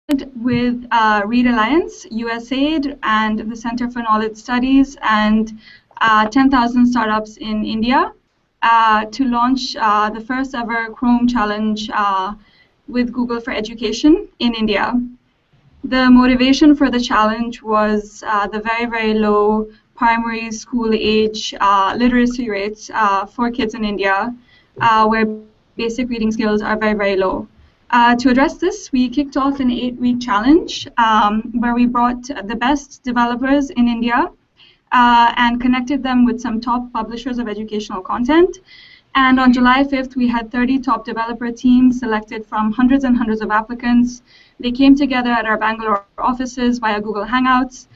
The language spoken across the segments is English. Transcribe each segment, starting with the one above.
with ReadAlliance, USAID, and the Center for Knowledge Studies, and 10,000 startups in India to launch the first ever Chrome challenge with Google for Education in India. The motivation for the challenge was the very, very low primary school age literacy rates for kids in India, where basic reading skills are very, very low. To address this, we kicked off an 8-week challenge where we brought the best developers in India and connected them with some top publishers of educational content. And on July 5th, we had 30 top developer teams selected from hundreds and hundreds of applicants. They came together at our Bangalore offices via Google Hangouts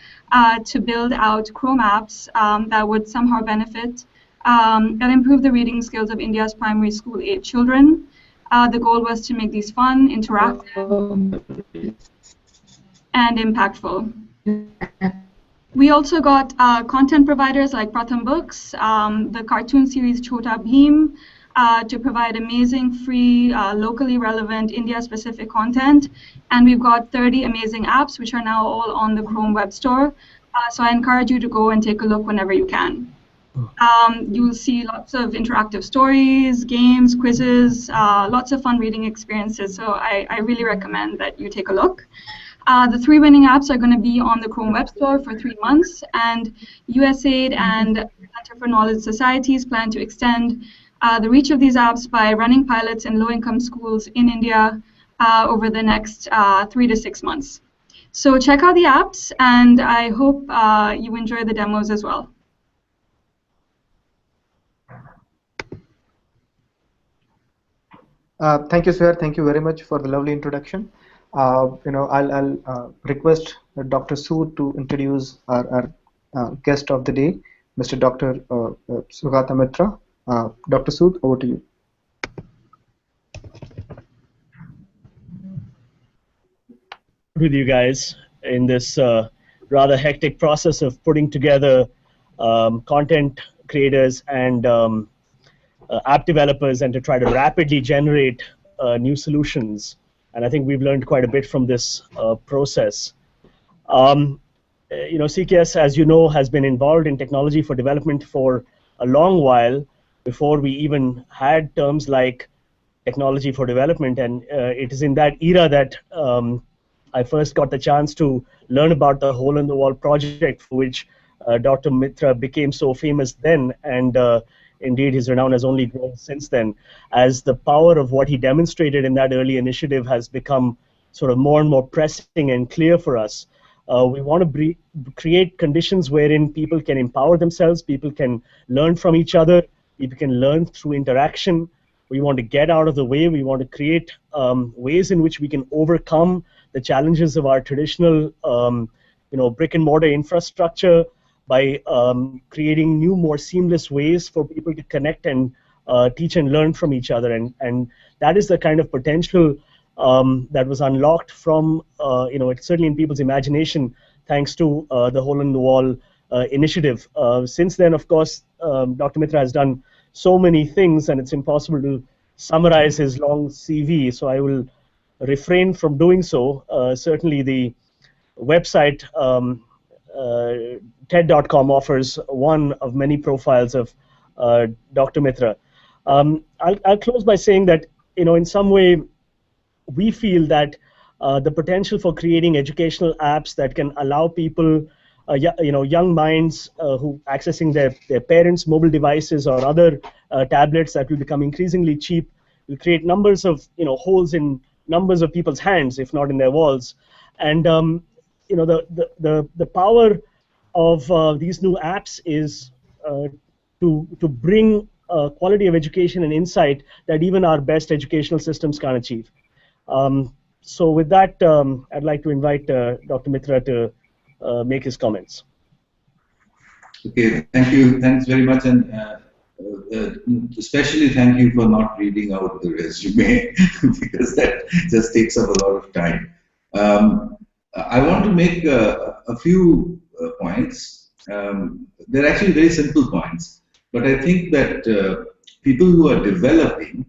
to build out Chrome apps that would somehow benefit and improve the reading skills of India's primary school age children. The goal was to make these fun, interactive, and impactful. We also got content providers like Pratham Books, the cartoon series Chhota Bheem, to provide amazing, free, locally relevant, India-specific content. And we've got 30 amazing apps, which are now all on the Chrome Web Store. So I encourage you to go and take a look whenever you can. You'll see lots of interactive stories, games, quizzes, lots of fun reading experiences. So I really recommend that you take a look. The 3 winning apps are going to be on the Chrome Web Store for 3 months, and USAID and Center for Knowledge Societies plan to extend the reach of these apps by running pilots in low-income schools in India over the next 3 to 6 months. So check out the apps, and I hope you enjoy the demos as well. Thank you, sir. Thank you very much for the lovely introduction. I'll request Dr. Sood to introduce our guest of the day, Mr. Dr. Sugata Mitra. Dr. Sood, over to you. With you guys in this rather hectic process of putting together content creators and app developers, and to try to rapidly generate new solutions. And I think we've learned quite a bit from this process. CKS, as you know, has been involved in technology for development for a long while before we even had terms like technology for development. And it is in that era that I first got the chance to learn about the Hole in the Wall project, for which Dr. Mitra became so famous then, and indeed his renown has only grown since then, as the power of what he demonstrated in that early initiative has become sort of more and more pressing and clear for us. We want to create conditions wherein people can empower themselves, people can learn from each other, people can learn through interaction. We want to get out of the way. We want to create ways in which we can overcome the challenges of our traditional brick and mortar infrastructure by creating new, more seamless ways for people to connect and teach and learn from each other. And that is the kind of potential that was unlocked from, it's certainly in people's imagination, thanks to the Hole in the Wall initiative. Since then, of course, Dr. Mitra has done so many things, and it's impossible to summarize his long CV, so I will refrain from doing so. Certainly the website TED.com offers one of many profiles of Dr. Mitra. I'll close by saying that, in some way, we feel that the potential for creating educational apps that can allow people, young minds who accessing their parents' mobile devices or other tablets that will become increasingly cheap, will create numbers of holes in numbers of people's hands, if not in their walls, and the power of these new apps is to bring quality of education and insight that even our best educational systems can't achieve. So with that, I'd like to invite Dr. Mitra to make his comments. Okay, thank you. Thanks very much, and especially thank you for not reading out the resume because that just takes up a lot of time. I want to make a few points. They're actually very simple points, but I think that people who are developing,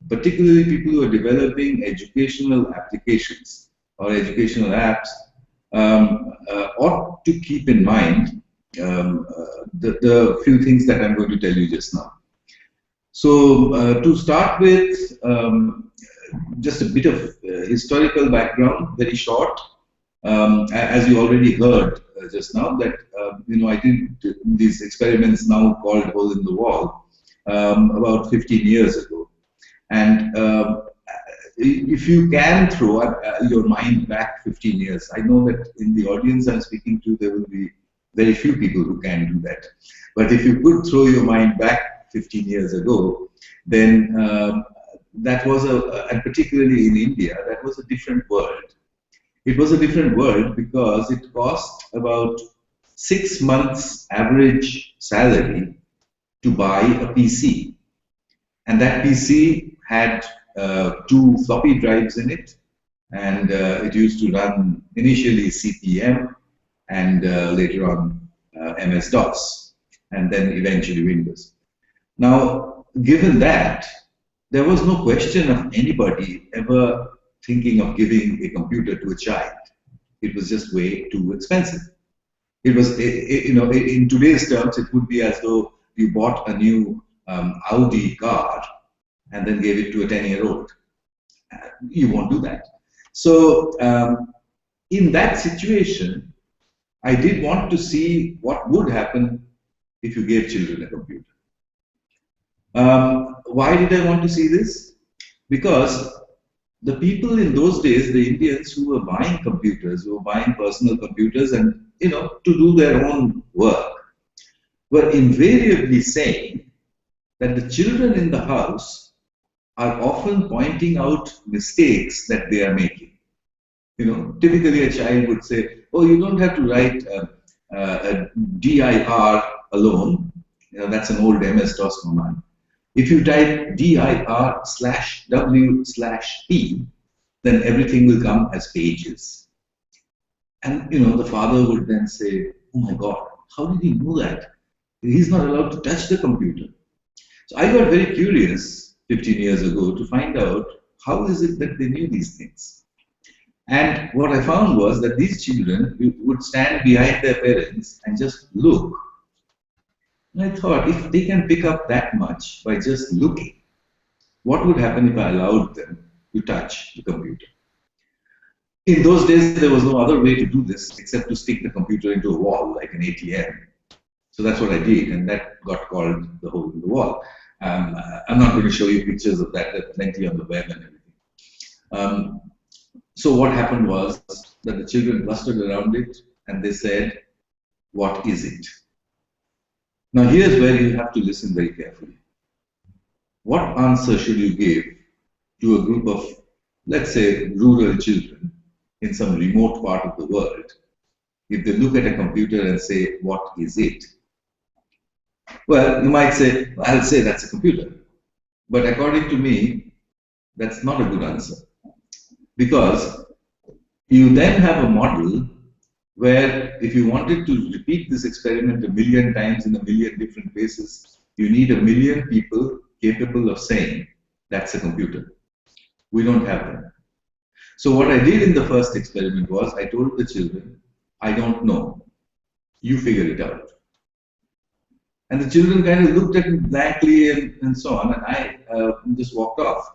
particularly people who are developing educational applications, or educational apps ought to keep in mind the few things that I'm going to tell you just now. So to start with, just a bit of historical background, very short. As you already heard just now, that I did these experiments now called hole in the wall about 15 years ago, and if you can throw your mind back 15 years, I know that in the audience I'm speaking to, there will be very few people who can do that. But if you could throw your mind back 15 years ago, then that was and particularly in India, that was a different world. It was a different world because it cost about 6 months average salary to buy a PC. And that PC had 2 floppy drives in it, and it used to run initially CPM and later on MS-DOS, and then eventually Windows. Now, given that, there was no question of anybody ever thinking of giving a computer to a child. It was just way too expensive. It was, in today's terms, it would be as though you bought a new Audi car and then gave it to a 10-year-old. You won't do that. So in that situation, I did want to see what would happen if you gave children a computer. Why did I want to see this? Because the people in those days, the Indians who were buying computers, who were buying personal computers and, to do their own work, were invariably saying that the children in the house are often pointing out mistakes that they are making. Typically a child would say, oh, you don't have to write a dir alone. That's an old MS-DOS command. If you type dir/w/p, then everything will come as pages. And the father would then say, oh my God, how did he know that? He's not allowed to touch the computer. So I got very curious 15 years ago to find out how is it that they knew these things. And what I found was that these children would stand behind their parents and just look. And I thought, if they can pick up that much by just looking, what would happen if I allowed them to touch the computer? In those days, there was no other way to do this except to stick the computer into a wall, like an ATM. So that's what I did, and that got called the hole in the wall. I'm not going to show you pictures of that. There's plenty on the web and everything. So what happened was that the children clustered around it, and they said, what is it? Now here's where you have to listen very carefully. What answer should you give to a group of, let's say, rural children in some remote part of the world if they look at a computer and say, what is it? Well, you might say, I'll say that's a computer. But according to me, that's not a good answer. Because you then have a model where if you wanted to repeat this experiment 1 million times in 1 million different places, you need 1 million people capable of saying, that's a computer. We don't have them. So what I did in the first experiment was, I told the children, I don't know. You figure it out. And the children kind of looked at me blankly and so on, and I just walked off.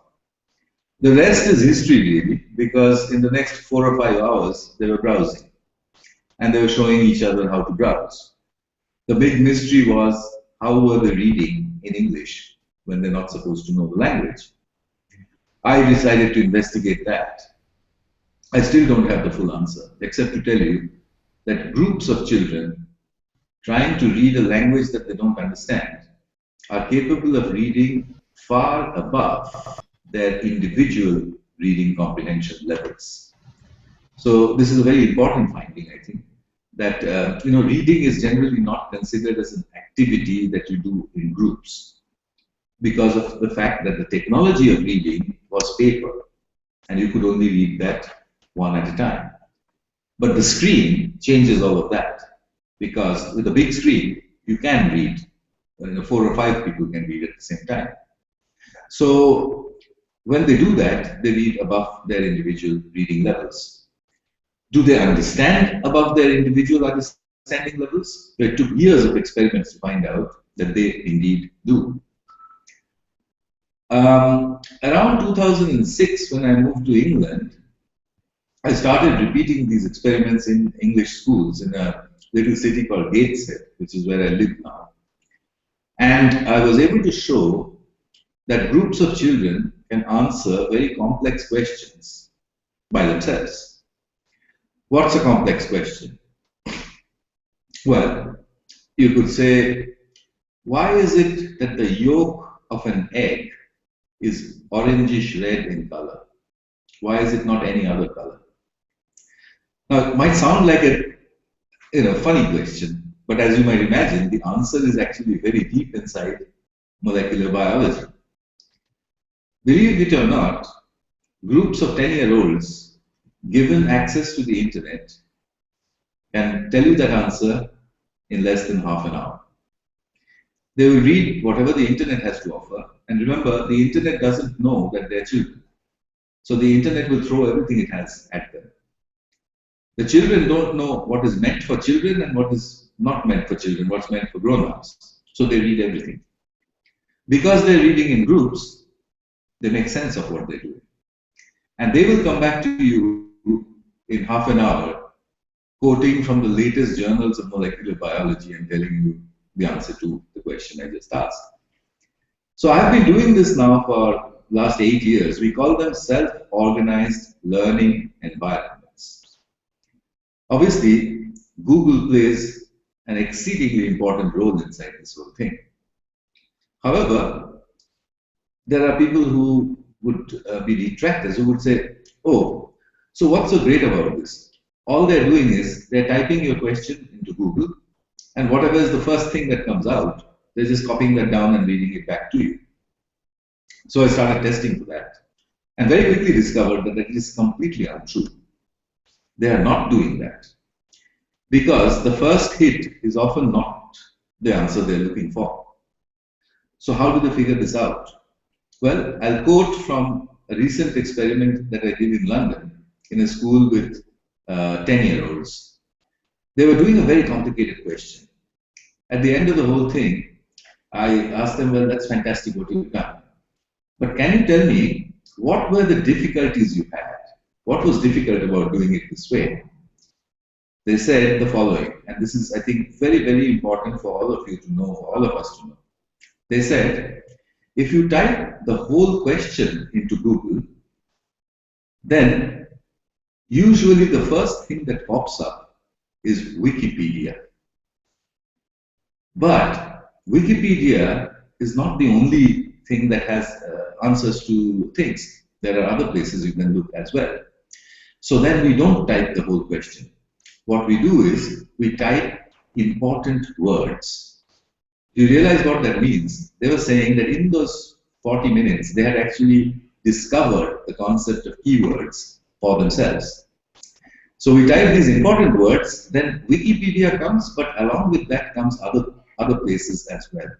The rest is history, really, because in the next 4 or 5 hours, they were browsing. And they were showing each other how to browse. The big mystery was, how were they reading in English when they're not supposed to know the language? I decided to investigate that. I still don't have the full answer, except to tell you that groups of children trying to read a language that they don't understand are capable of reading far above their individual reading comprehension levels. So this is a very important finding, I think, that reading is generally not considered as an activity that you do in groups because of the fact that the technology of reading was paper, and you could only read that one at a time. But the screen changes all of that, because with a big screen, you can read. 4 or 5 people can read at the same time. So when they do that, they read above their individual reading levels. Do they understand above their individual understanding levels? It took years of experiments to find out that they indeed do. Around 2006, when I moved to England, I started repeating these experiments in English schools in a little city called Gateshead, which is where I live now. And I was able to show that groups of children can answer very complex questions by themselves. What's a complex question? Well, you could say, why is it that the yolk of an egg is orangish red in color? Why is it not any other color? Now, it might sound like a funny question, but as you might imagine, the answer is actually very deep inside molecular biology. Believe it or not, groups of 10-year-olds given access to the internet can tell you that answer in less than half an hour. They will read whatever the internet has to offer, and remember, the internet doesn't know that they're children. So the internet will throw everything it has at them. The children don't know what is meant for children and what is not meant for children, what's meant for grown-ups. So they read everything. Because they're reading in groups, they make sense of what they're doing. And they will come back to you in half an hour, quoting from the latest journals of molecular biology and telling you the answer to the question I just asked. So I've been doing this now for the last 8 years. We call them self-organized learning environments. Obviously, Google plays an exceedingly important role inside this whole thing. However, there are people who would be detractors who would say, oh, so what's so great about this? All they're doing is they're typing your question into Google, and whatever is the first thing that comes out, they're just copying that down and reading it back to you. So I started testing for that, and very quickly discovered that it is completely untrue. They are not doing that, because the first hit is often not the answer they're looking for. So how do they figure this out? Well, I'll quote from a recent experiment that I did in London in a school with 10-year-olds. They were doing a very complicated question. At the end of the whole thing, I asked them, well, that's fantastic what you've done. But can you tell me, what were the difficulties you had? What was difficult about doing it this way? They said the following, and this is, I think, very, very important for all of you to know, for all of us to know. They said, if you type the whole question into Google, then usually the first thing that pops up is Wikipedia. But Wikipedia is not the only thing that has answers to things. There are other places you can look as well. So then we don't type the whole question. What we do is we type important words. You realize what that means? They were saying that in those 40 minutes, they had actually discovered the concept of keywords for themselves. So we type these important words, then Wikipedia comes, but along with that comes other places as well.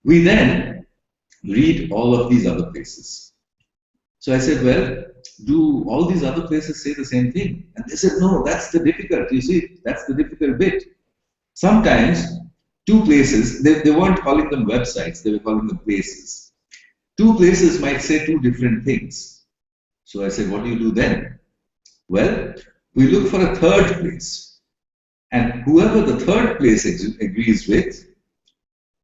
We then read all of these other places. So I said, well, do all these other places say the same thing? And they said, no, that's the difficult, you see, that's the difficult bit. Sometimes two places, they weren't calling them websites, they were calling them places. Two places might say two different things. So I said, what do you do then? Well, we look for a third place. And whoever the third place agrees with,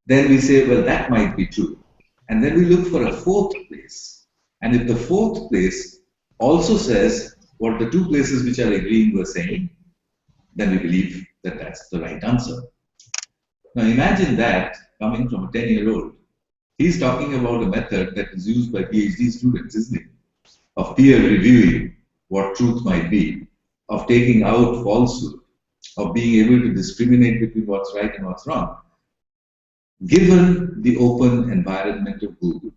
then we say, well, that might be true. And then we look for a fourth place. And if the fourth place also says what the two places which are agreeing were saying, then we believe that that's the right answer. Now imagine that coming from a 10-year-old. He's talking about a method that is used by PhD students, isn't it? Of peer reviewing what truth might be, of taking out falsehood, of being able to discriminate between what's right and what's wrong, given the open environment of Google.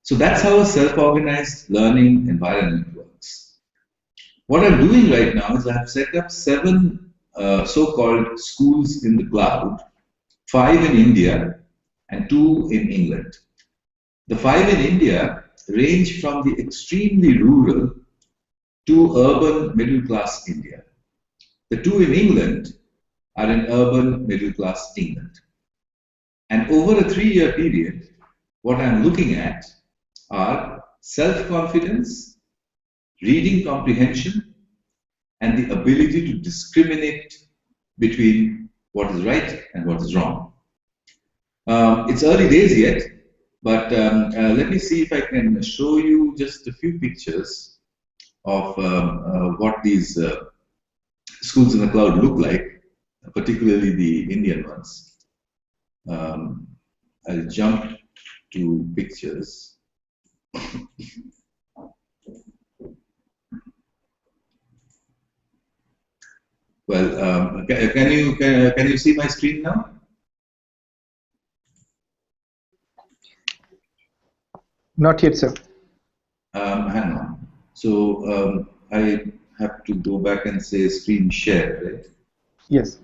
So that's how a self-organized learning environment works. What I'm doing right now is I've set up 7 so-called schools in the cloud, 5 in India and 2 in England. The 5 in India range from the extremely rural to urban middle class India. The two in England are in urban middle class England. And over a 3-year period, what I'm looking at are self-confidence, reading comprehension, and the ability to discriminate between what is right and what is wrong. It's early days yet, but let me see if I can show you just a few pictures of what these schools in the cloud look like, particularly the Indian ones. I'll jump to pictures. Well, can you see my screen now? Not yet, sir. Hang on. So I have to go back and say screen share, right? Yes.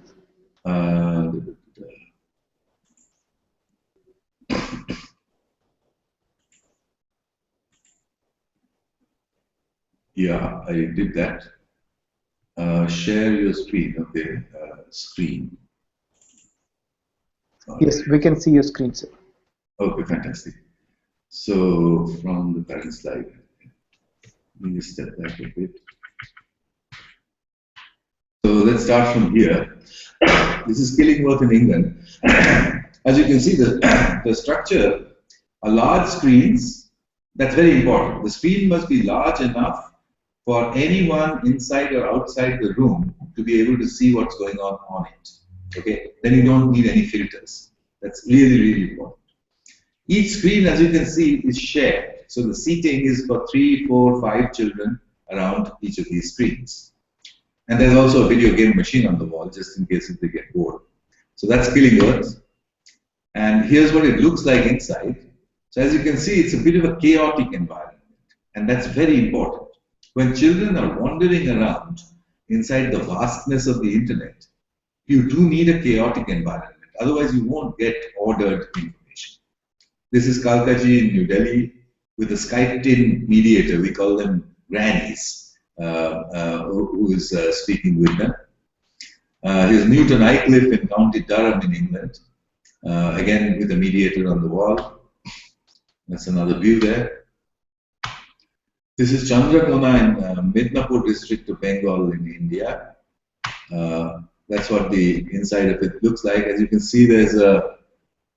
Yeah, I did that. Share your screen, okay? Screen. Yes, we can see your screen, sir. Okay, fantastic. So from the current slide, let me step back a bit. So let's start from here. This is Killingworth in England. As you can see, the structure are large screens. That's very important. The screen must be large enough for anyone inside or outside the room to be able to see what's going on it. Okay, then you don't need any filters. That's really, really important. Each screen, as you can see, is shared. So the seating is for 3, 4, 5 children around each of these screens. And there's also a video game machine on the wall, just in case if they get bored. So that's Killingworth. And here's what it looks like inside. So as you can see, it's a bit of a chaotic environment. And that's very important. When children are wandering around inside the vastness of the internet, you do need a chaotic environment. Otherwise, you won't get ordered information. This is Kalkaji in New Delhi with a Skyped-in mediator. We call them grannies, who is speaking with them. Here's Newton Aycliffe in County Durham in England, again with a mediator on the wall. That's another view there. This is Chandrakona in Midnapur district of Bengal in India. That's what the inside of it looks like. As you can see, there's a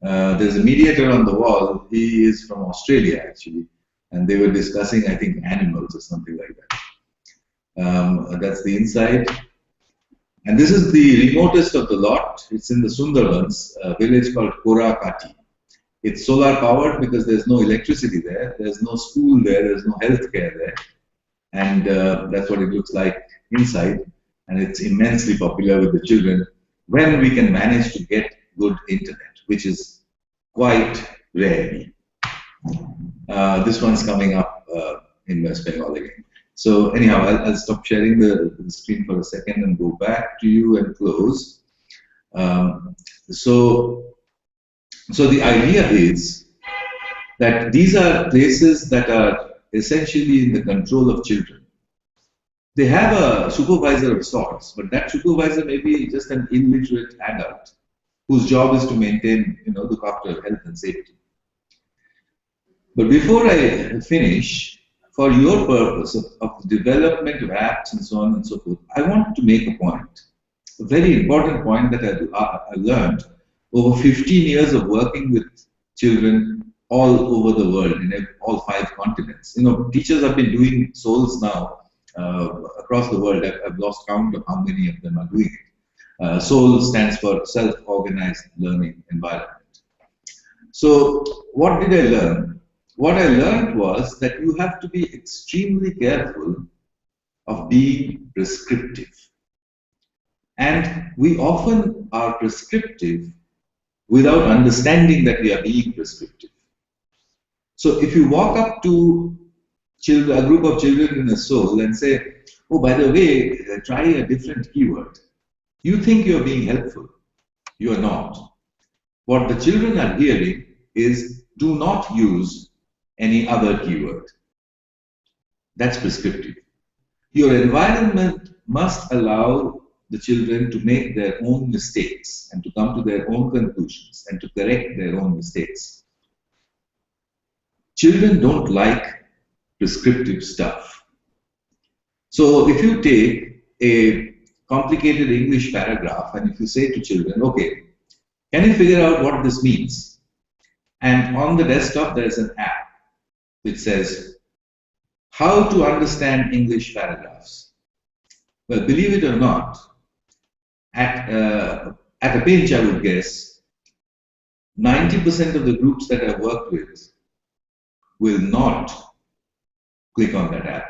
mediator on the wall. He is from Australia actually, and they were discussing, I think, animals or something like that. That's the inside. And this is the remotest of the lot. It's in the Sundarbans, a village called Korakati. It's solar powered because there's no electricity there. There's no school there. There's no healthcare there. And that's what it looks like inside. And it's immensely popular with the children when we can manage to get good internet, which is quite rare. This one's coming up in West Bengal again. So anyhow, I'll stop sharing the screen for a second and go back to you and close. So the idea is that these are places that are essentially in the control of children. They have a supervisor of sorts, but that supervisor may be just an illiterate adult whose job is to maintain, look after health and safety. But before I finish, for your purpose of the development of apps and so on and so forth, I want to make a point, a very important point that I learned over 15 years of working with children all over the world, in all 5 continents. Teachers have been doing SOLs now across the world. I've lost count of how many of them are doing it. SOL stands for Self-Organized Learning Environment. So what did I learn? What I learned was that you have to be extremely careful of being prescriptive. And we often are prescriptive without understanding that we are being prescriptive. So if you walk up to a group of children in a SOL and say, oh, by the way, try a different keyword, you think you're being helpful. You are not. What the children are hearing is, do not use any other keyword. That's prescriptive. Your environment must allow the children to make their own mistakes and to come to their own conclusions and to correct their own mistakes. Children don't like prescriptive stuff. So if you take a complicated English paragraph and if you say to children, okay, can you figure out what this means? And on the desktop there is an app which says how to understand English paragraphs. Well, believe it or not, at a pinch I would guess 90% of the groups that I've worked with will not click on that app.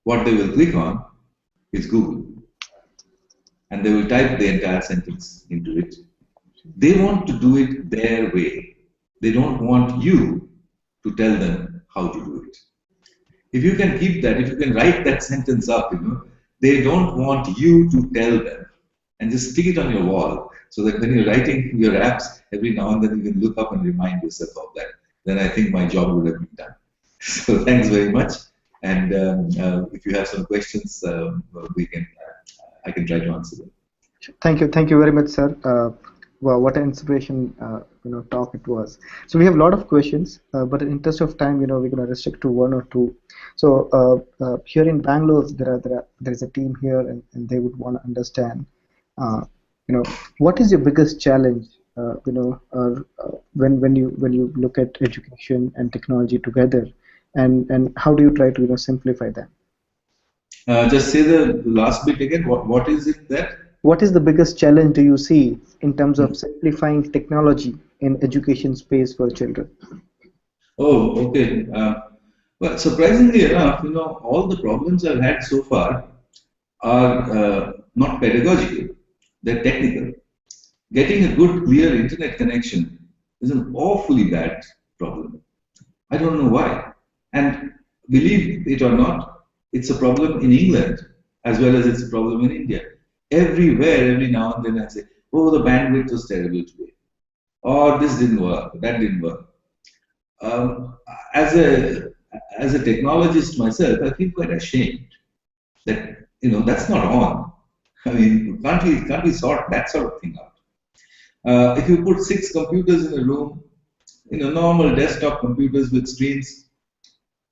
What they will click on is Google. And they will type the entire sentence into it. They want to do it their way. They don't want you to tell them how to do it. If you can keep that, if you can write that sentence up, they don't want you to tell them. And just stick it on your wall so that when you're writing your apps, every now and then you can look up and remind yourself of that. Then I think my job would have been done. So thanks very much. And if you have some questions, I can try to answer them. Thank you very much, sir. Wow, what an inspiration, talk it was. So we have a lot of questions, but in interest of time, we're going to restrict to one or two. So here in Bangalore, there is a team here, and they would want to understand, what is your biggest challenge, when you look at education and technology together, and how do you try to simplify them? Just say the last bit again. What is it that? What is the biggest challenge do you see in terms of simplifying technology in education space for children? Oh, okay. Well, surprisingly enough, all the problems I've had so far are not pedagogical. They're technical. Getting a good, clear internet connection is an awfully bad problem. I don't know why. And believe it or not, it's a problem in England as well as it's a problem in India. Everywhere, every now and then I say, oh, the bandwidth was terrible today. Or this didn't work, that didn't work. As a technologist myself, I feel quite ashamed that, that's not on. I mean, can't we sort that sort of thing out? If you put 6 computers in a room, normal desktop computers with screens,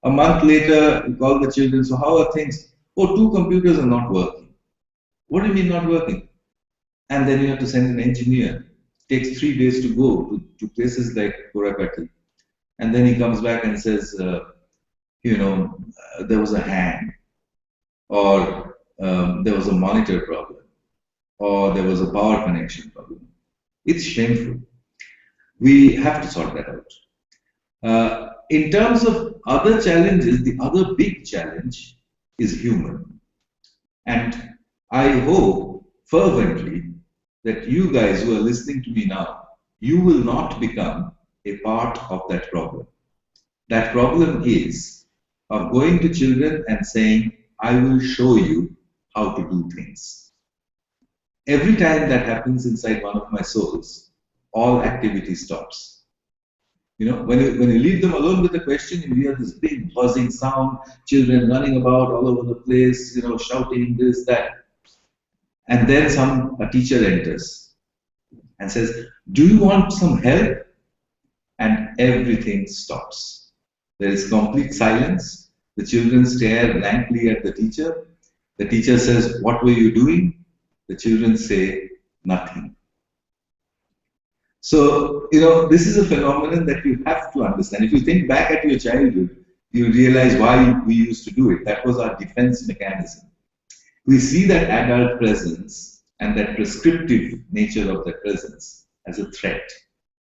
a month later, you call the children, so how are things? Oh, 2 computers are not working. What do you mean not working? And then you have to send an engineer. It takes 3 days to go to places like Korakati. And then he comes back and says, there was a hang, or there was a monitor problem, or there was a power connection problem. It's shameful. We have to sort that out. In terms of other challenges, the other big challenge is human. And I hope fervently that you guys who are listening to me now, you will not become a part of that problem. That problem is of going to children and saying, I will show you how to do things. Every time that happens inside one of my souls, all activity stops. When you leave them alone with a question, you hear this big buzzing sound, children running about all over the place, shouting this, that. And then a teacher enters and says, do you want some help? And everything stops. There is complete silence. The children stare blankly at the teacher. The teacher says, what were you doing? The children say, nothing. So, this is a phenomenon that you have to understand. If you think back at your childhood, you realize why we used to do it. That was our defense mechanism. We see that adult presence and that prescriptive nature of that presence as a threat.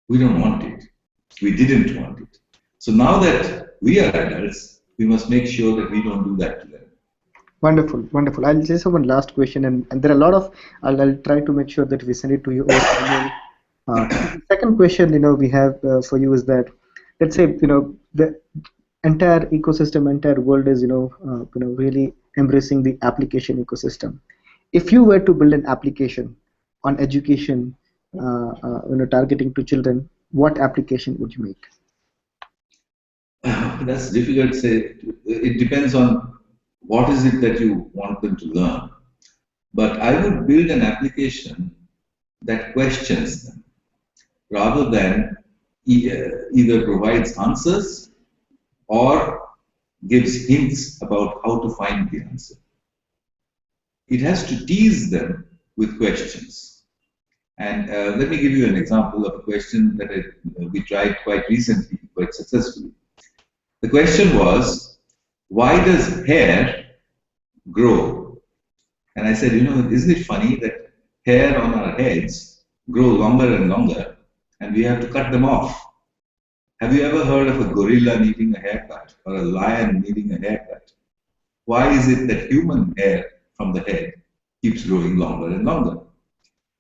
We don't want it. We didn't want it. So now that we are adults, we must make sure that we don't do that to them. Wonderful, wonderful. I'll just have one last question, and there are a lot of, I'll try to make sure that we send it to you over email. Second question, we have for you is that, let's say, the entire ecosystem, entire world is, really embracing the application ecosystem. If you were to build an application on education, targeting to children, what application would you make? That's difficult to say. It depends on what is it that you want them to learn. But I would build an application that questions them rather than either provides answers or gives hints about how to find the answer. It has to tease them with questions. And let me give you an example of a question that we tried quite recently, quite successfully. The question was, why does hair grow? And I said, isn't it funny that hair on our heads grow longer and longer, and we have to cut them off? Have you ever heard of a gorilla needing a haircut or a lion needing a haircut? Why is it that human hair from the head keeps growing longer and longer?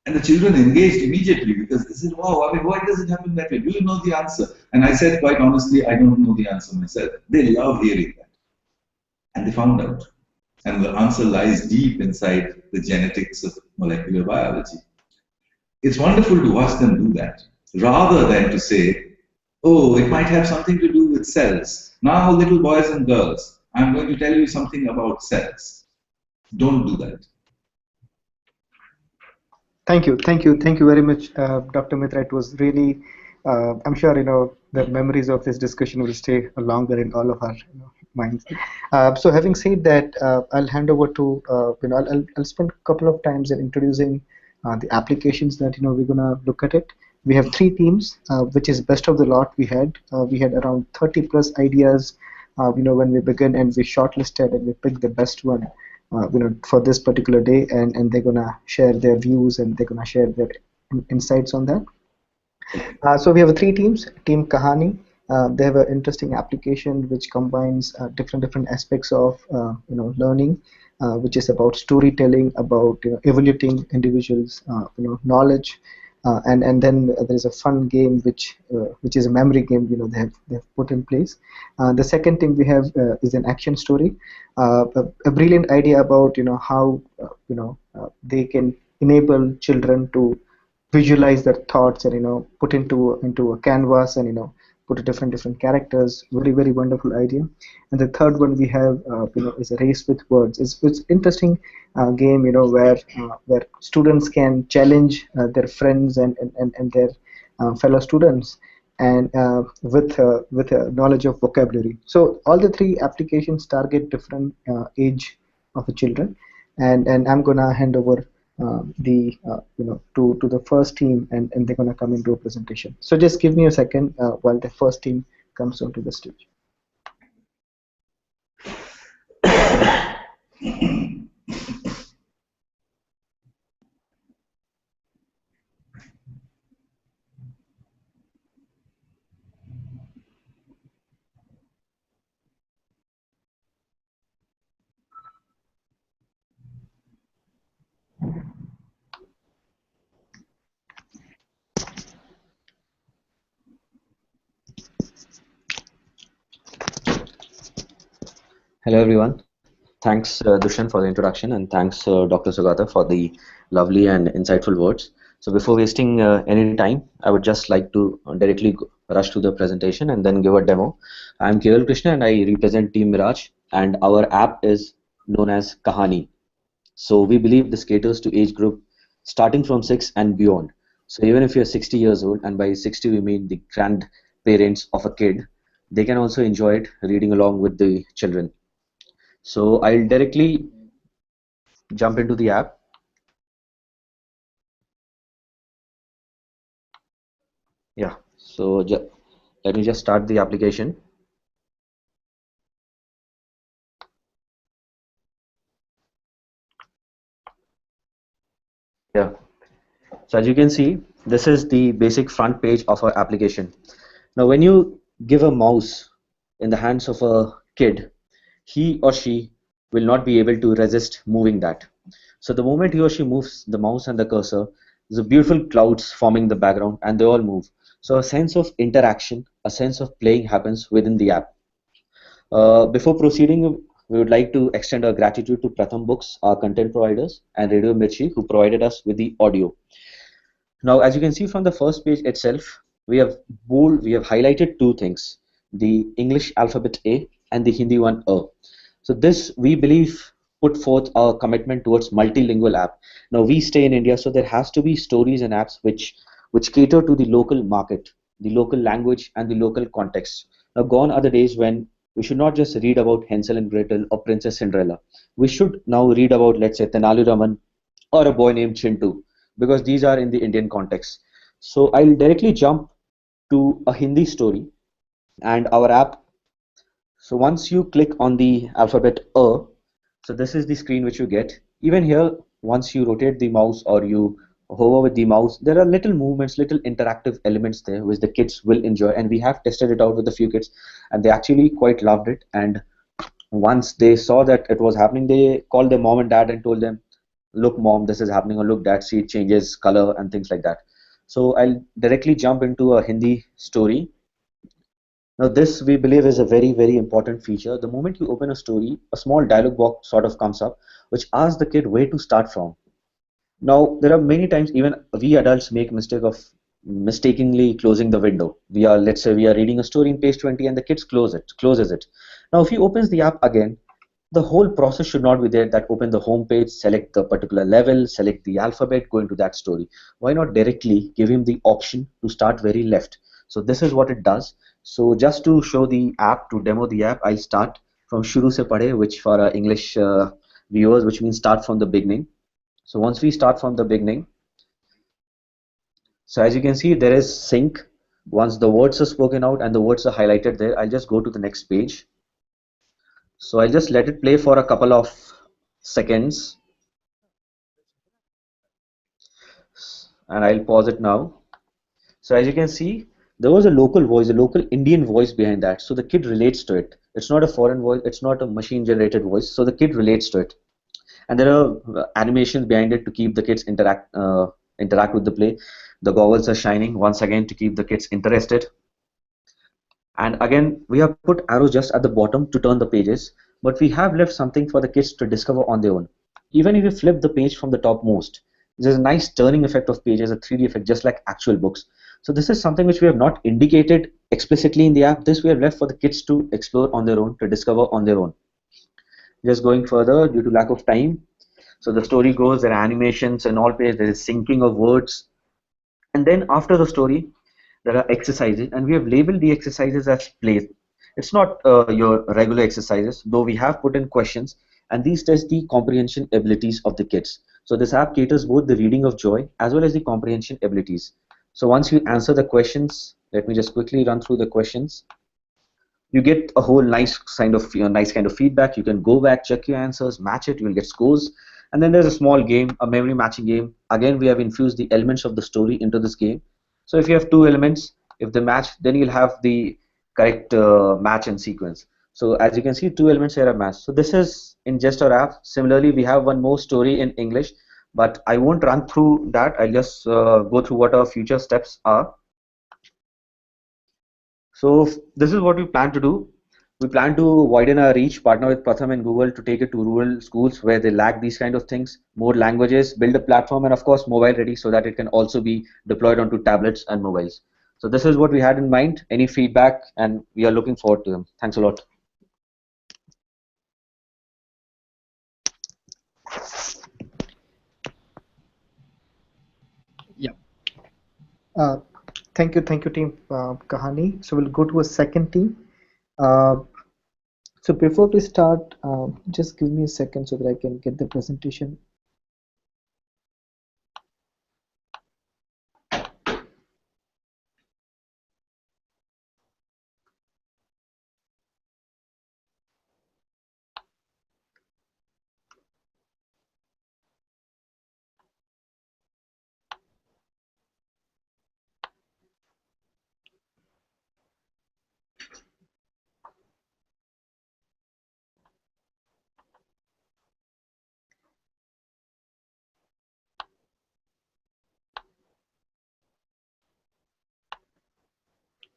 And the children engaged immediately because they said, wow, I mean, why does it happen that way? Do you know the answer? And I said, quite honestly, I don't know the answer myself. They love hearing that. And they found out. And the answer lies deep inside the genetics of molecular biology. It's wonderful to watch them do that, rather than to say, oh, it might have something to do with cells. Now, little boys and girls, I'm going to tell you something about cells. Don't do that. Thank you very much, Dr. Mitra. It was really, I'm sure the memories of this discussion will stay longer in all of our minds. So, having said that, I'll hand over to I'll spend a couple of times in introducing the applications that we're gonna look at it. We have three teams, which is best of the lot. We had around 30 plus ideas, when we began, and we shortlisted and we picked the best one. For this particular day, and they're gonna share their views and they're gonna share their insights on that. So we have three teams. Team Kahani, they have an interesting application which combines different aspects of learning, which is about storytelling, about evaluating individuals, knowledge, and then there is a fun game which is a memory game. They've put in place. The second thing we have is an action story, a brilliant idea about how they can enable children to visualize their thoughts and put into a canvas and put different characters. Very wonderful idea. And the third one we have is a race with words. It's interesting game where students can challenge their friends and their fellow students and with knowledge of vocabulary. So all the three applications target different age of the children, and I'm gonna hand over to the first team, and they're gonna come into a presentation. So just give me a second while the first team comes onto the stage. Hello everyone. Thanks Dushan for the introduction, and thanks Dr. Sugata for the lovely and insightful words. So before wasting any time, I would just like to directly rush to the presentation and then give a demo. I'm Keval Krishna and I represent Team Mirage, and our app is known as Kahani. So we believe this caters to age group starting from 6 and beyond. So even if you're 60 years old, and by 60 we mean the grandparents of a kid, they can also enjoy it reading along with the children. So I'll directly jump into the app. Yeah, so let me just start the application. Yeah, so as you can see, this is the basic front page of our application. Now when you give a mouse in the hands of a kid, he or she will not be able to resist moving that. So the moment he or she moves the mouse and the cursor, there's a beautiful clouds forming the background and they all move. So a sense of interaction, a sense of playing happens within the app. Before proceeding, we would like to extend our gratitude to Pratham Books, our content providers, and Radio Mirchi, who provided us with the audio. Now, as you can see from the first page itself, we have highlighted two things. the English alphabet A, and the Hindi one A. So this, we believe, put forth our commitment towards multilingual app. Now we stay in India, so there has to be stories and apps which cater to the local market, the local language, and the local context. Now gone are the days when we should not just read about Hansel and Gretel or Princess Cinderella. We should now read about, let's say, Tenali Raman or a boy named Chintu, because these are in the Indian context. So I'll directly jump to a Hindi story and our app. So once you click on the alphabet A, so this is the screen which you get. Even here, once you rotate the mouse or you hover with the mouse, there are little movements, little interactive elements there which the kids will enjoy. And we have tested it out with a few kids, and they actually quite loved it. And once they saw that it was happening, they called their mom and dad and told them, "Look, mom, this is happening," or "Look, dad, see it changes color," and things like that. So I'll directly jump into a Hindi story. Now, this we believe is a very, very important feature. The moment you open a story, a small dialog box sort of comes up, which asks the kid where to start from. Now, there are many times even we adults make mistake of mistakenly closing the window. Let's say we are reading a story in page 20 and the kids closes it. Now, if he opens the app again, the whole process should not be there, that open the home page, select the particular level, select the alphabet, go into that story. Why not directly give him the option to start very left? So this is what it does. So just to show the app, to demo the app, I'll start from Shuru Se Padhe, which for our English viewers, which means start from the beginning. So once we start from the beginning, so as you can see, there is sync. Once the words are spoken out and the words are highlighted there, I'll just go to the next page. So I'll just let it play for a couple of seconds and I'll pause it now. So as you can see, there was a local voice, a local Indian voice behind that. So the kid relates to it. It's not a foreign voice, it's not a machine generated voice. So the kid relates to it. And there are animations behind it to keep the kids interact with the play. The goggles are shining once again to keep the kids interested. And again, we have put arrows just at the bottom to turn the pages, but we have left something for the kids to discover on their own. Even if you flip the page from the topmost, there's a nice turning effect of pages, a 3D effect, just like actual books. So this is something which we have not indicated explicitly in the app. This we have left for the kids to explore on their own, to discover on their own. Just going further due to lack of time. So the story goes, there are animations and all pages, there is syncing of words. And then after the story, there are exercises, and we have labeled the exercises as plays. It's not your regular exercises, though we have put in questions, and these test the comprehension abilities of the kids. So this app caters both the reading of joy as well as the comprehension abilities. So once you answer the questions, let me just quickly run through the questions. You get a whole nice kind of feedback. You can go back, check your answers, match it, you will get scores. And then there's a small game, a memory matching game. Again, we have infused the elements of the story into this game. So if you have two elements, if they match, then you'll have the correct match and sequence. So as you can see, two elements here are matched. So this is in just our app. Similarly, we have one more story in English, but I won't run through that. I'll just go through what our future steps are. So this is what we plan to do. We plan to widen our reach, partner with Pratham and Google to take it to rural schools where they lack these kind of things, more languages, build a platform, and of course mobile ready so that it can also be deployed onto tablets and mobiles. So this is what we had in mind. Any feedback, and we are looking forward to them. Thanks a lot. Yeah. Thank you, team Kahani. So we'll go to a second team. So before we start, just give me a second so that I can get the presentation.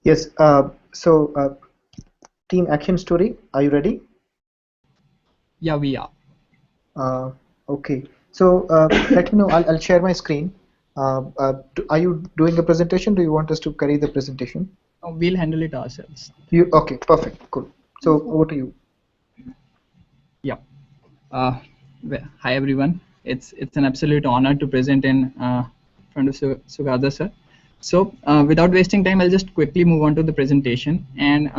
Yes, so team action story, are you ready? Yeah, we are. Okay, so let me know, I'll share my screen. Are you doing a presentation? Do you want us to carry the presentation? We'll handle it ourselves. You okay? Perfect. Cool. So over to you. Yeah. Hi everyone. It's an absolute honor to present in front of Sugata sir. So without wasting time, I'll just quickly move on to the presentation. And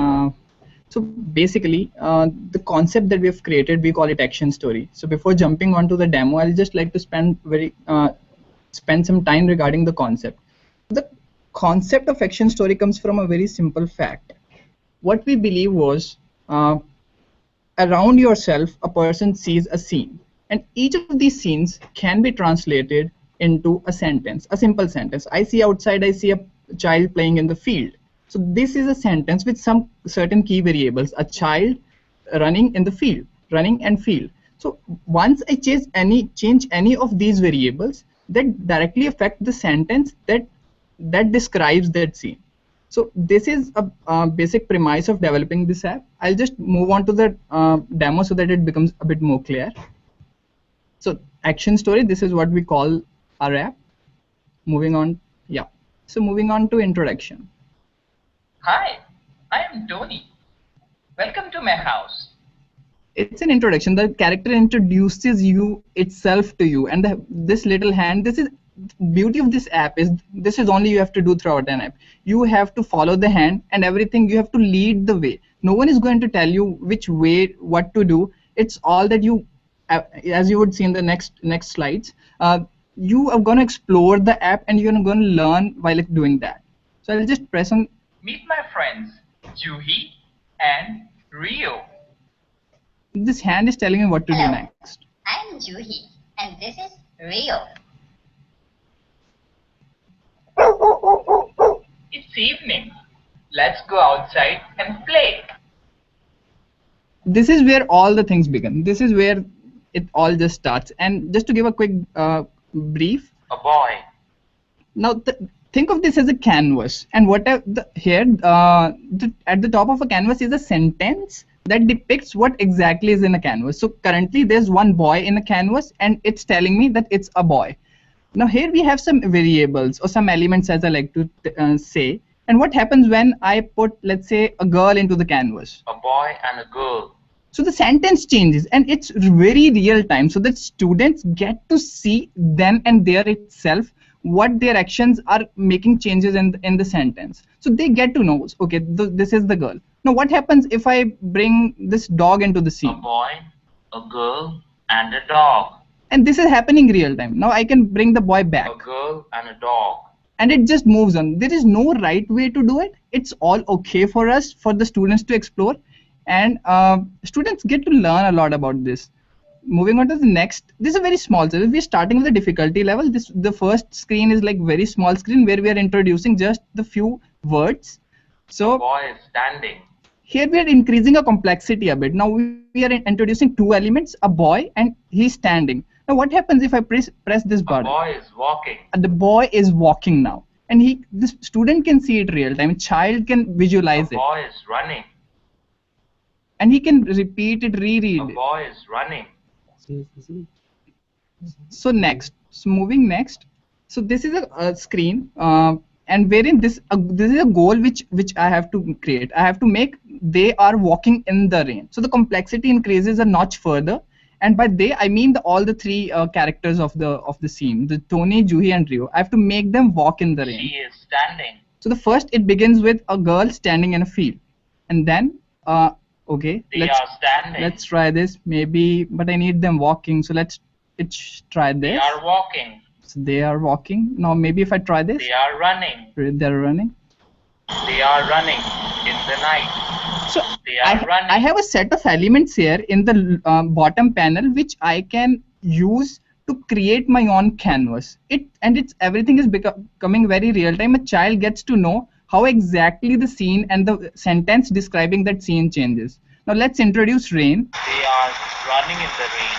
so basically, the concept that we have created, we call it action story. So before jumping onto the demo, I'll just like to spend some time regarding the concept. The concept of action story comes from a very simple fact. What we believe was, around yourself, a person sees a scene, and each of these scenes can be translated into a sentence, a simple sentence. I see outside, I see a child playing in the field. So this is a sentence with some certain key variables: a child running in the field, running and field. So once I change any of these variables, that directly affect the sentence that describes that scene. So this is a basic premise of developing this app. I'll just move on to the demo so that it becomes a bit more clear. So action story, this is what we call our app. Moving on, yeah. So moving on to introduction. Hi, I am Tony. Welcome to my house. It's an introduction. The character introduces you itself to you, and this little hand. This is beauty of this app is this is only you have to do throughout an app. You have to follow the hand and everything. You have to lead the way. No one is going to tell you which way, what to do. It's all that you, as you would see in the next slides. You are going to explore the app and you're going to learn while doing that. So I'll just press on. Meet my friends, Juhi and Rio. This hand is telling me what to do next. I'm Juhi, and this is Rio. It's evening. Let's go outside and play. This is where all the things begin. This is where it all just starts. And just to give a quick brief. A boy. Now think of this as a canvas, and here at the top of a canvas is a sentence that depicts what exactly is in a canvas. So currently there's one boy in a canvas, and it's telling me that it's a boy. Now here we have some variables or some elements, as I like to say. And what happens when I put, let's say, a girl into the canvas? A boy and a girl. So the sentence changes, and it's very real time, so that students get to see then and there itself what their actions are making changes in the sentence. So they get to know, okay, this is the girl. Now what happens if I bring this dog into the scene? A boy, a girl, and a dog. And this is happening real time. Now I can bring the boy back. A girl and a dog. And it just moves on. There is no right way to do it. It's all okay for us, for the students to explore. And students get to learn a lot about this. Moving on to the next, this is a very small. So we're starting with the difficulty level. The first screen is like very small screen where we are introducing just the few words. So a boy is standing. Here we are increasing a complexity a bit. Now we are introducing two elements, a boy and he's standing. Now what happens if I press this button? A boy is walking. The boy is walking now. And the student can see it real time. A child can visualize it. A boy is running. And he can repeat it, reread it. A boy is running. So moving next. So this is a screen, and wherein this is a goal which I have to create. I have to make they are walking in the rain. So the complexity increases a notch further, and by they I mean all the three characters of the scene, the Tony, Juhi, and Rio. I have to make them walk in the rain. She is standing. So the first, it begins with a girl standing in a field, and then okay, let's try this maybe, but I need them walking, so let's try this. They are walking. So they are walking. Now maybe if I try this. They are running. They're running. They are running in the night. So they are running. I have a set of elements here in the bottom panel which I can use to create my own canvas. Everything is becoming very real time. A child gets to know how exactly the scene and the sentence describing that scene changes. Now let's introduce rain. They are running in the rain.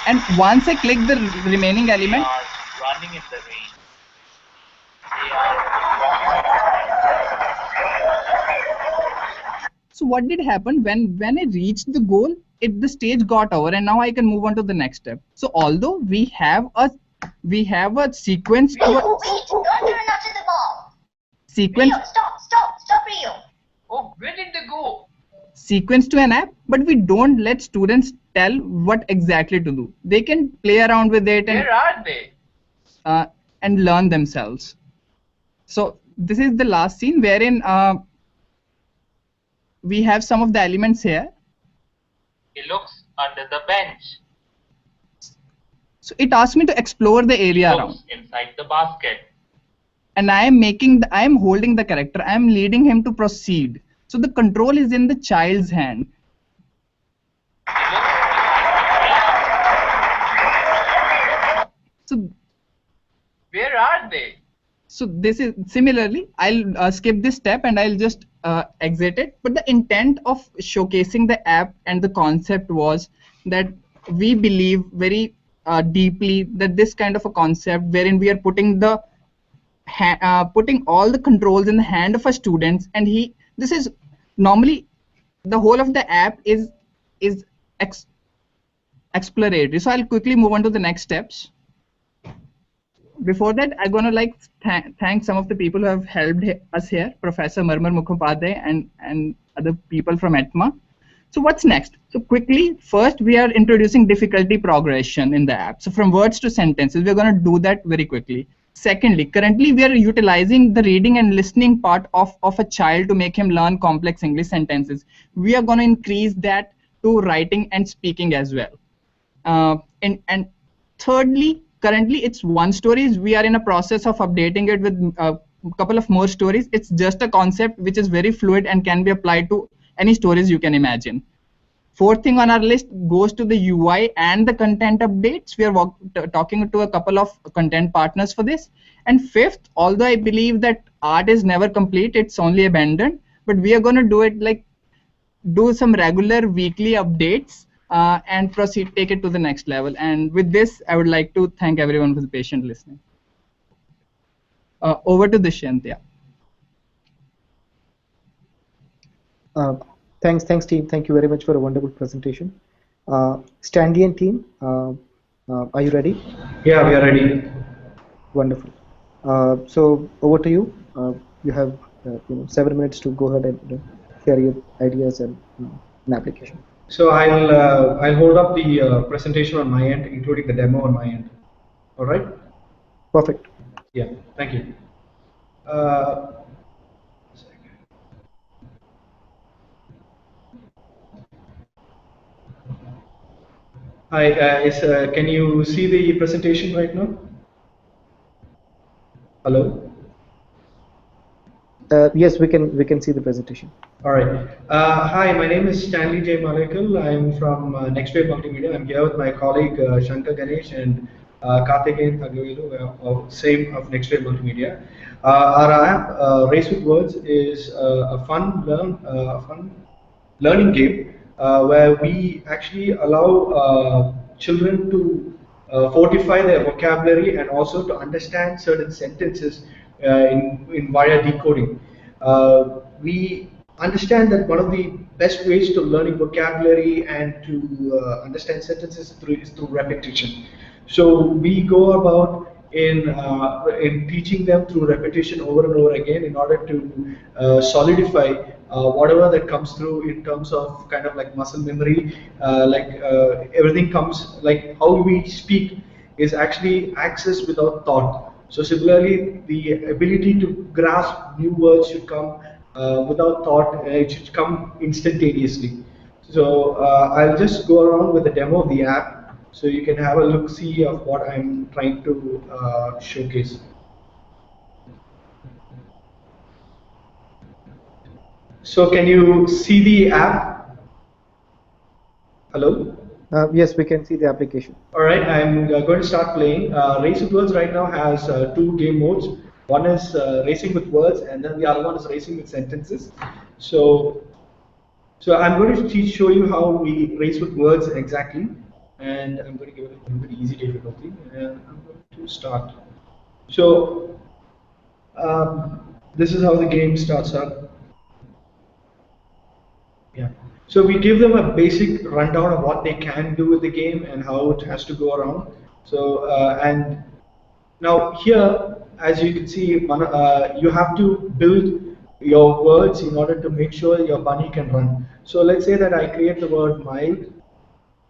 And once I click the remaining element, they are running in the rain. They are walking. So what did happen when I reached the goal? The stage got over, and now I can move on to the next step. So although we have a sequence sequence. Rio, stop, Rio. Oh, where did they go? Sequence to an app, but we don't let students tell what exactly to do. They can play around with it Where are they? and learn themselves. So this is the last scene wherein we have some of the elements here. He looks under the bench. So it asks me to explore the area He around. looks inside the basket. And I am holding the character. I am leading him to proceed. So the control is in the child's hand. So Where are they? So this is similarly, I'll skip this step and I'll just exit it. But the intent of showcasing the app and the concept was that we believe very deeply that this kind of a concept wherein we are putting the putting all the controls in the hand of a student, and this is normally the whole of the app is exploratory. So I'll quickly move on to the next steps. Before that, I'm going to thank some of the people who have helped us here, Professor Marmar Mukhopadhyay and other people from ETMA. So what's next? So quickly, first we are introducing difficulty progression in the app. So from words to sentences, we're going to do that very quickly. Secondly, currently we are utilizing the reading and listening part of a child to make him learn complex English sentences. We are going to increase that to writing and speaking as well. And thirdly, currently it's one stories. We are in a process of updating it with a couple of more stories. It's just a concept which is very fluid and can be applied to any stories you can imagine. Fourth thing on our list goes to the UI and the content updates. We are talking to a couple of content partners for this. And fifth, although I believe that art is never complete, it's only abandoned, but we are going to do it do some regular weekly updates and take it to the next level. And with this, I would like to thank everyone for the patient listening. Over to Dushyant. Yeah. Thanks, team. Thank you very much for a wonderful presentation. Stanley and team, are you ready? Yeah, we are ready. Wonderful. So over to you. You have 7 minutes to go ahead and share your ideas and an application. So I'll hold up the presentation on my end, including the demo on my end. All right. Perfect. Yeah. Thank you. Hi guys, can you see the presentation right now? Hello? Yes, we can see the presentation. All right. Hi, my name is Stanley J. Malekal. I'm from Nextwave Multimedia. I'm here with my colleague Shankar Ganesh and Karthikeyan Thagavelu, same of Nextwave Multimedia. Our app, Race with Words, is a fun learning game where we actually allow children to fortify their vocabulary and also to understand certain sentences in via decoding. We understand that one of the best ways to learning vocabulary and to understand sentences is through repetition. So we go about in teaching them through repetition over and over again in order to solidify whatever that comes through in terms of kind of like muscle memory, everything comes, like how we speak is actually access without thought. So similarly, the ability to grasp new words should come without thought. It should come instantaneously. So I'll just go around with the demo of the app so you can have a look-see of what I'm trying to showcase. So can you see the app? Hello? Yes, we can see the application. All right, I'm going to start playing. Race with Words right now has two game modes. One is racing with words, and then the other one is racing with sentences. So I'm going to show you how we race with words exactly, and I'm going to give it a very easy difficulty, and I'm going to start. So this is how the game starts up. Yeah. So we give them a basic rundown of what they can do with the game and how it has to go around. So and now here as you can see, you have to build your words in order to make sure your bunny can run. So let's say that I create the word mild.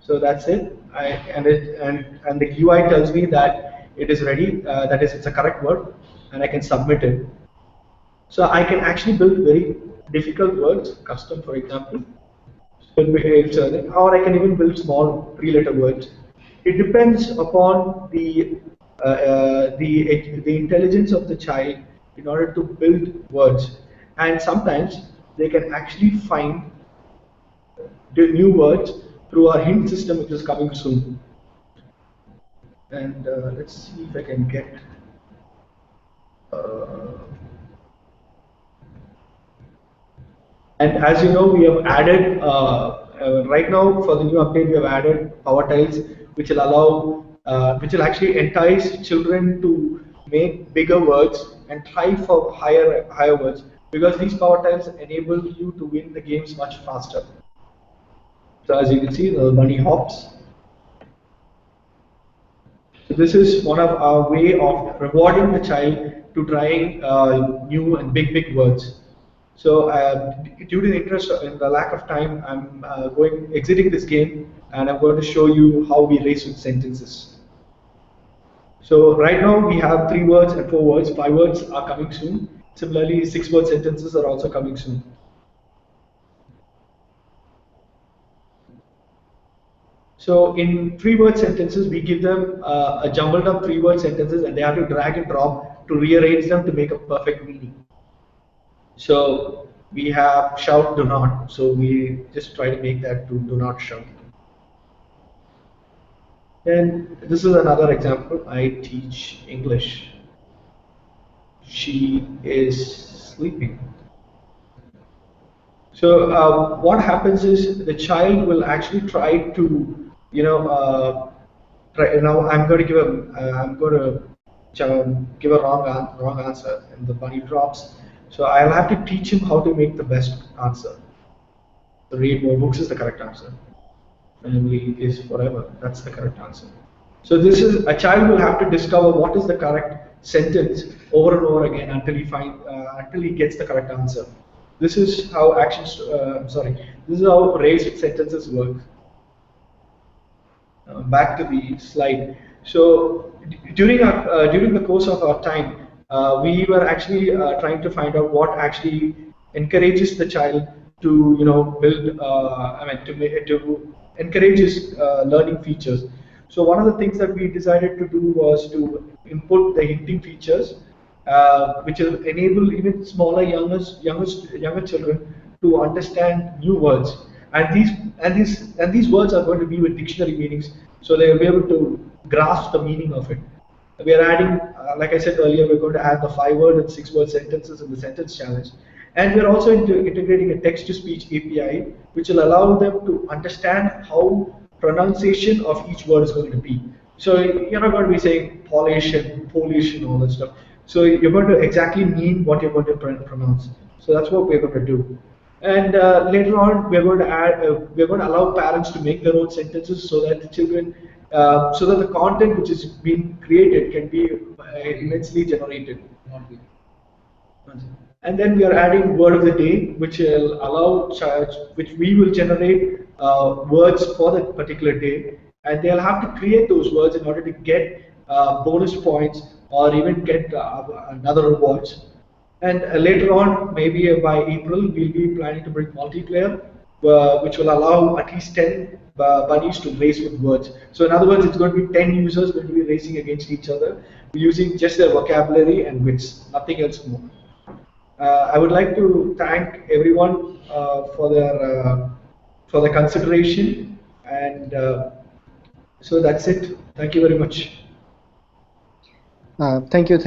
So that's it. And the UI tells me that it is ready. That is, it's a correct word, and I can submit it. So I can actually build very difficult words, custom, for example. Or I can even build small three-letter words. It depends upon the intelligence of the child in order to build words, and sometimes they can actually find the new words through our hint system, which is coming soon. And let's see if I can get. And as you know, we have added, right now for the new update, we have added power tiles, which will allow, which will actually entice children to make bigger words and try for higher words, because these power tiles enable you to win the games much faster. So as you can see, the bunny hops. So this is one of our way of rewarding the child to trying new and big words. So due to the interest in the lack of time, I'm exiting this game, and I'm going to show you how we race with sentences. So right now we have 3 words and 4 words. 5 words are coming soon. Similarly, 6-word sentences are also coming soon. So in 3-word sentences, we give them a jumbled up 3-word sentences, and they have to drag and drop to rearrange them to make a perfect meaning. So we have shout, do not. So we just try to make that to do not shout. And this is another example. I teach English. She is sleeping. So what happens is the child will actually try to, now I'm going to give a wrong answer, and the bunny drops. So I'll have to teach him how to make the best answer. So read more books is the correct answer. Family is forever. That's the correct answer. So this is a child will have to discover what is the correct sentence over and over again until he gets the correct answer. This is how this is how race with sentences work. Back to the slide. So during the course of our time, we were actually trying to find out what actually encourages the child to build. To encourage his learning features. So one of the things that we decided to do was to input the hinting features, which will enable even smaller, younger children to understand new words. And these words are going to be with dictionary meanings, so they will be able to grasp the meaning of it. We are adding, like I said earlier, we're going to add the 5-word and 6-word sentences in the sentence challenge. And we're also integrating a text-to-speech API, which will allow them to understand how pronunciation of each word is going to be. So you're not going to be saying Polish and Polish and all that stuff. So you're going to exactly mean what you're going to pronounce. So that's what we're going to do. And later on, we're going to allow parents to make their own sentences, so that the children, so that the content which is being created can be immensely generated. And then we are adding word of the day, which will allow which we will generate words for that particular day, and they'll have to create those words in order to get bonus points or even get another rewards. And later on, maybe by April, we'll be planning to bring multiplayer, which will allow at least 10 bunnies to race with words. So in other words, it's going to be 10 users going to be racing against each other using just their vocabulary and wits, nothing else more. I would like to thank everyone for their consideration, and so that's it. Thank you very much. Thank you,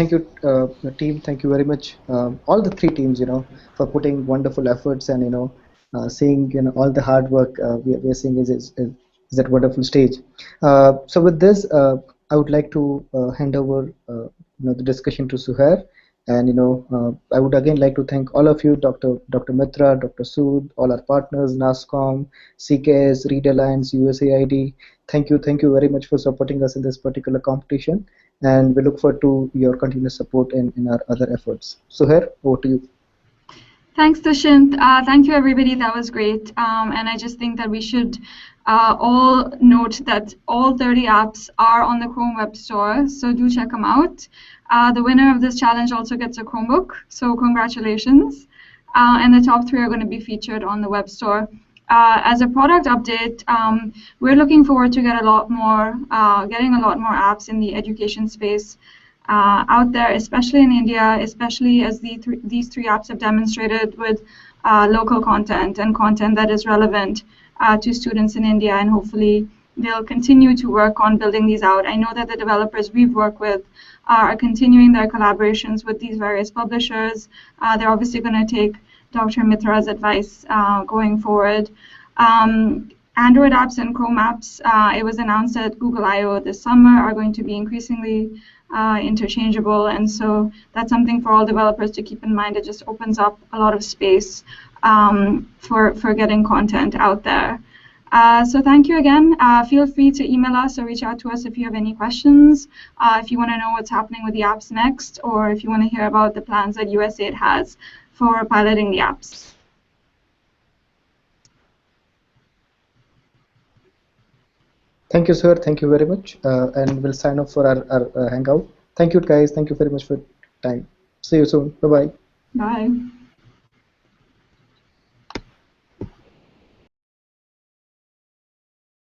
team. Thank you very much, all the 3 teams, for putting wonderful efforts and seeing all the hard work we are seeing is at wonderful stage. So with this, I would like to hand over the discussion to Suhair, and I would again like to thank all of you, Dr. Mitra, Dr. Sood, all our partners, NASCOM, CKS, ReadAlliance, USAID. Thank you very much for supporting us in this particular competition. and we look forward to your continuous support in our other efforts. Suhair, over to you. Thanks, Dushant. Thank you, everybody. That was great. And I just think that we should all note that all 30 apps are on the Chrome Web Store, so do check them out. The winner of this challenge also gets a Chromebook, so congratulations. And the top 3 are going to be featured on the web store. As a product update, we're looking forward to getting a lot more apps in the education space out there, especially in India, especially as these 3 apps have demonstrated with local content and content that is relevant to students in India, and hopefully they'll continue to work on building these out. I know that the developers we've worked with are continuing their collaborations with these various publishers. They're obviously going to take Dr. Mitra's advice going forward. Android apps and Chrome apps, it was announced at Google I/O this summer, are going to be increasingly interchangeable, and so that's something for all developers to keep in mind. It just opens up a lot of space for getting content out there. So thank you again. Feel free to email us or reach out to us if you have any questions, if you want to know what's happening with the apps next, or if you want to hear about the plans that USAID has for piloting the apps. Thank you, sir. Thank you very much. And we'll sign off for our Hangout. Thank you, guys. Thank you very much for your time. See you soon. Bye-bye. Bye.